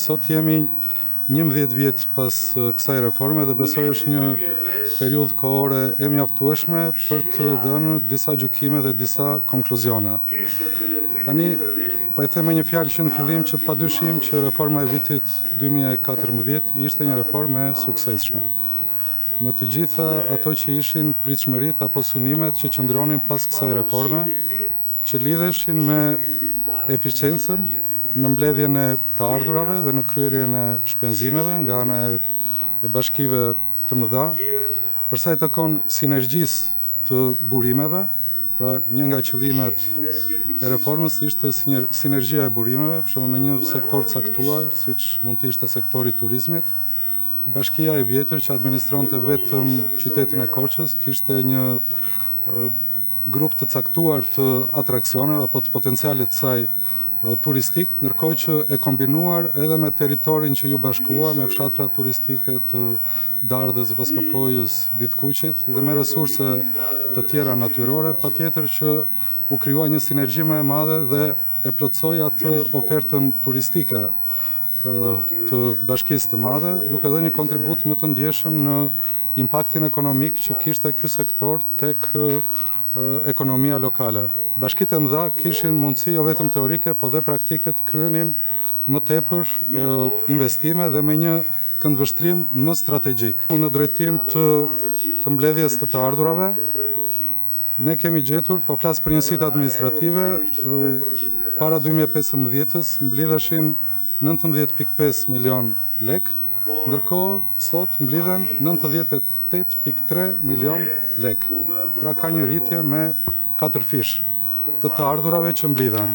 Sot jemi 11 vjet pas kësaj reforme dhe besoj është një periudhë kohore e mjaftueshme për të dhënë disa gjykime dhe disa konkluzione. Tani, po e them me një fjalë që në fillim që padyshim që reforma e vitit 2014 ishte një reformë e suksesshme. Në të gjitha ato që ishin pritshmëritë apo synimet që qëndronin pas kësaj reforme, që lidheshin me eficiencën në mbledhjen e të ardhurave dhe në kryerjen e shpenzimeve nga ana e bashkive të mëdha, përsa i takon sinergjisë të burimeve, pra një nga qëllimet e reformës ishte sinergjia e burimeve, për shembull në një sektor caktuar, siç mund të ishte sektori i turizmit. Bashkia e vjetër që administronte vetëm qytetin e Korçës kishte një grup të caktuar të atraksioneve apo të potencialit të saj turistik, ndërkohë që e kombinuar edhe me territorin që ju bashkuar me fshatra turistike të Dardhës, Voskopojës, Vitkuqit dhe me resurse të tjera natyrore, patjetër që u krijua një sinergji më e madhe dhe e plotësoi atë ofertën turistike të bashkisë të madhe, duke dhënë një kontribut më të ndjeshëm në impaktin ekonomik që kishte ky sektor tek ekonomia lokale. Bashkitë e mëdha kishin mundësi jo vetëm teorike, po dhe praktike të kryenin më tepër investime dhe me një këndvështrim më strategjik. Në drejtim të mbledhjes të ardhurave, ne kemi gjetur, po flas për njësitë administrative, para 2015-s mblidheshin 19.5 milion lek, ndërkohë sot mblidhen 98.3 milion lek. Pra ka një rritje me 4 fish të ardhurave që mblidhen.